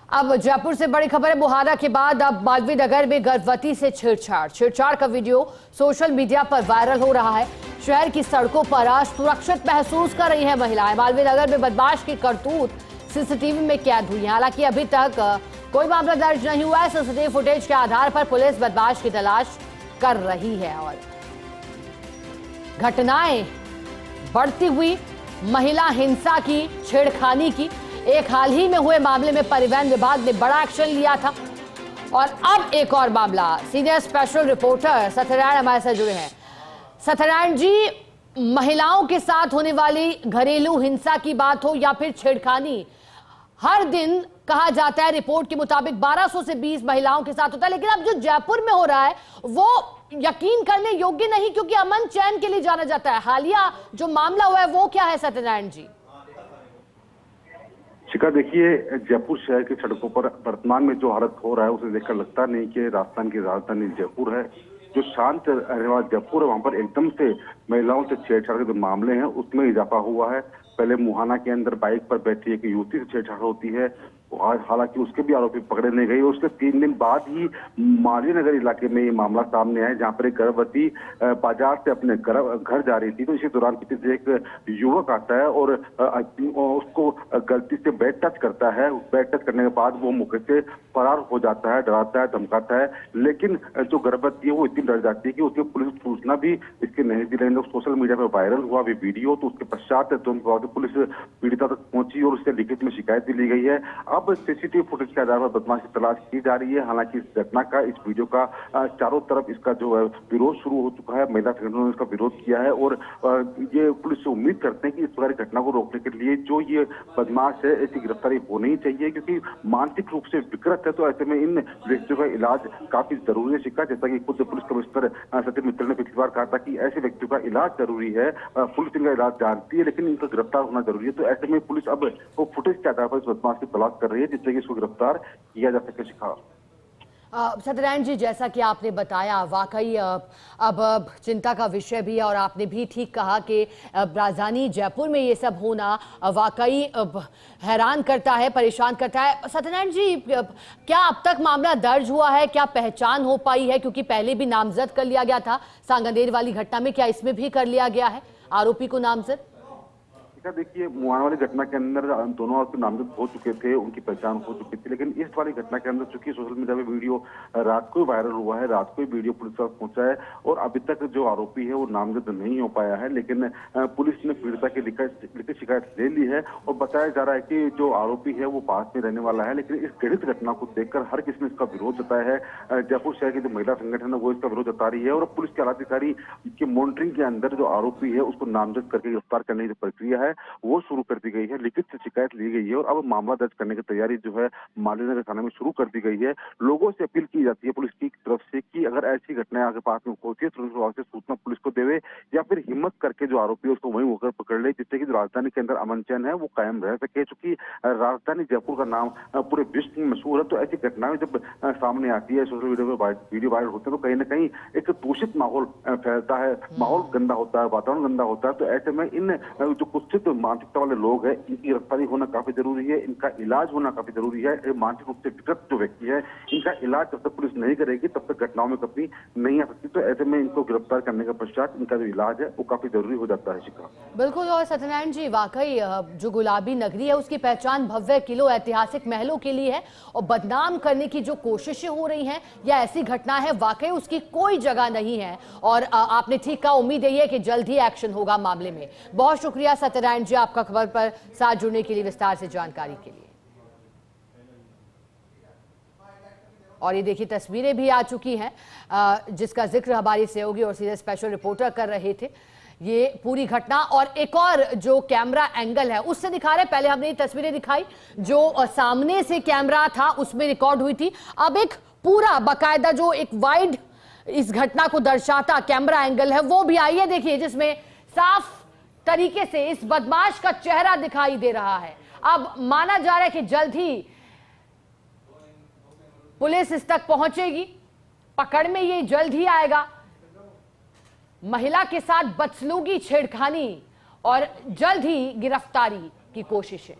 अब जयपुर से बड़ी खबर है। बुहारा के बाद अब मालवीय नगर में गर्भवती से छेड़छाड़ का वीडियो सोशल मीडिया पर वायरल हो रहा है। शहर की सड़कों पर आज सुरक्षित महसूस कर रही है महिलाएं। मालवीय नगर में बदमाश की करतूत सीसीटीवी में कैद हुई है। हालांकि अभी तक कोई मामला दर्ज नहीं हुआ है। सीसीटीवी फुटेज के आधार पर पुलिस बदमाश की तलाश कर रही है और घटनाएं बढ़ती हुई महिला हिंसा की, छेड़खानी की। एक हाल ही में हुए मामले में परिवहन विभाग ने बड़ा एक्शन लिया था और अब एक और मामला। सीनियर स्पेशल रिपोर्टर सत्यनारायण हमारे साथ जुड़े हैं। सत्यनारायण जी, महिलाओं के साथ होने वाली घरेलू हिंसा की बात हो या फिर छेड़खानी, हर दिन कहा जाता है रिपोर्ट के मुताबिक 1200 से 20 महिलाओं के साथ होता है, लेकिन अब जो जयपुर में हो रहा है वो यकीन करने योग्य नहीं, क्योंकि अमन चैन के लिए जाना जाता है। हालिया जो मामला हुआ है वो क्या है सत्यनारायण जी? शिखा, देखिए, जयपुर शहर की सड़कों पर वर्तमान में जो हालत हो रहा है उसे देखकर लगता नहीं कि राजस्थान की राजधानी जयपुर है। जो शांत रहने वाला जयपुर है वहां पर एकदम से महिलाओं से छेड़छाड़ के जो मामले हैं उसमें इजाफा हुआ है। पहले मुहाना के अंदर बाइक पर बैठी एक युवती से छेड़छाड़ होती है, हालांकि उसके भी आरोपी पकड़े नहीं गए। उसके 3 दिन बाद ही मालवीय नगर इलाके में ये मामला सामने आया, जहां पर एक गर्भवती बाजार से अपने घर जा रही थी। तो इसी दौरान पीछे से एक युवक आता है और उसको गलती से बैड टच करता है। बैड टच करने के बाद वो मौके से फरार हो जाता है, डराता है, धमकाता है। लेकिन जो गर्भवती है वो इतनी डर जाती है कि उसकी पुलिस सूचना भी इसके नहीं दी। सोशल मीडिया पर वायरल हुआ भी वीडियो, तो उसके पश्चात पुलिस पीड़िता तक पहुंची और उससे लिखित में शिकायत भी ली गई है। अब सीसीटीवी फुटेज के आधार पर बदमाश की तलाश की जा रही है। हालांकि इस घटना का, इस वीडियो का चारों तरफ इसका जो है विरोध शुरू हो चुका है। महिला संगठनों ने इसका विरोध किया है और ये पुलिस से उम्मीद करते हैं कि इस प्रकार की घटना को रोकने के लिए जो ये बदमाश है ऐसी गिरफ्तारी होनी चाहिए, क्योंकि मानसिक रूप से विकृत है। तो ऐसे में इन व्यक्तियों का इलाज काफी जरूरी है। शिक्षा, जैसा कि खुद पुलिस कमिश्नर सत्यम मित्तल ने पिछली बार कहा था कि ऐसे व्यक्तियों का इलाज जरूरी है। पुलिस इनका इलाज जानती है, लेकिन इनका गिरफ्तार होना जरूरी है। तो ऐसे में पुलिस अब वो फुटेज के आधार पर इस बदमाश की तलाश कर रही है जिससे कि इसको गिरफ्तार किया जा सके। शिखा, सत्यनारायण जी, जैसा कि आपने बताया, वाकई अब चिंता का विषय भी है और आपने भी ठीक कहा कि राजधानी जयपुर में ये सब होना वाकई हैरान करता है, परेशान करता है। सत्यनारायण जी, क्या अब तक मामला दर्ज हुआ है? क्या पहचान हो पाई है? क्योंकि पहले भी नामजद कर लिया गया था सांगानेर वाली घटना में, क्या इसमें भी कर लिया गया है आरोपी को नामजद? देखिए, मुहाना वाली घटना के अंदर दोनों आरोपी नामजद हो चुके थे, उनकी पहचान हो चुकी थी। लेकिन इस वाली घटना के अंदर चूंकि सोशल मीडिया में वीडियो रात को वायरल हुआ है, रात को वीडियो पुलिस तक पहुंचा है और अभी तक जो आरोपी है वो नामजद नहीं हो पाया है। लेकिन पुलिस ने पीड़िता की लिखित शिकायत ले ली है और बताया जा रहा है कि जो आरोपी है वो पास में रहने वाला है। लेकिन इस घटित घटना को देखकर हर किसी ने इसका विरोध जताया है। जयपुर शहर की जो महिला संगठन है वो इसका विरोध जता रही है और पुलिस के आलाधिकारी की मॉनिटरिंग के अंदर जो आरोपी है उसको नामजद करके गिरफ्तार करने की प्रक्रिया है वो शुरू कर दी गई है। लिखित से शिकायत ली गई है और अब मामला दर्ज करने की तैयारी जो है मालवीय नगर थाने में शुरू कर दी गई है। लोगों से अपील की जाती है पुलिस की तरफ से कि अगर ऐसी घटनाएं आगे पास में होती है तो सूचना पुलिस को देवे या फिर हिम्मत करके जो आरोपी है उसको वहीं होकर पकड़ ले, जिससे कि जो राजधानी के अंदर अमन चैन है वो कायम रह सके। चूंकि राजधानी जयपुर का नाम पूरे विश्व में मशहूर है, तो ऐसी घटनाएं जब सामने आती है, सोशल मीडिया पर वीडियो वायरल होते हैं, तो कहीं ना कहीं एक दूषित माहौल फैलता है, माहौल गंदा होता है, वातावरण गंदा होता है। तो ऐसे में इन जो कुत्सित मानसिकता वाले लोग हैं इनकी गिरफ्तारी होना काफी जरूरी है, इनका इलाज होना काफी जरूरी है। मानसिक रूप से विकृत जो व्यक्ति है इनका इलाज जब तक पुलिस नहीं करेगी तब तक घटनाओं में कभी नहीं आ सकती। तो ऐसे में इनको गिरफ्तार करने के पश्चात इनका जो इलाज है वो काफी जरूरी हो जाता है। शिखा, बिल्कुल। और सत्यनारायण जी, वाकई जो गुलाबी नगरी है उसकी पहचान भव्य किलों ऐतिहासिक महलों के लिए है और बदनाम करने की जो कोशिशें हो रही हैं या ऐसी घटना है, वाकई उसकी कोई जगह नहीं है। और आपने ठीक कहा, उम्मीद यही है कि जल्द ही एक्शन होगा मामले में। बहुत शुक्रिया सत्यनारायण जी आपका खबर पर साथ जुड़ने के लिए, विस्तार से जानकारी के लिए। और ये देखिए तस्वीरें भी आ चुकी हैं जिसका जिक्र हमारी सहयोगी और सीधे स्पेशल रिपोर्टर कर रहे थे। ये पूरी घटना और एक और जो कैमरा एंगल है उससे दिखा रहे। पहले हमने ये तस्वीरें दिखाई जो सामने से कैमरा था उसमें रिकॉर्ड हुई थी। अब एक पूरा बाकायदा जो एक वाइड इस घटना को दर्शाता कैमरा एंगल है वो भी आई है, देखिए, जिसमें साफ तरीके से इस बदमाश का चेहरा दिखाई दे रहा है। अब माना जा रहा है कि जल्द ही पुलिस इस तक पहुंचेगी, पकड़ में ये जल्द ही आएगा। महिला के साथ बदसलूकी, छेड़खानी और जल्द ही गिरफ्तारी की कोशिशें।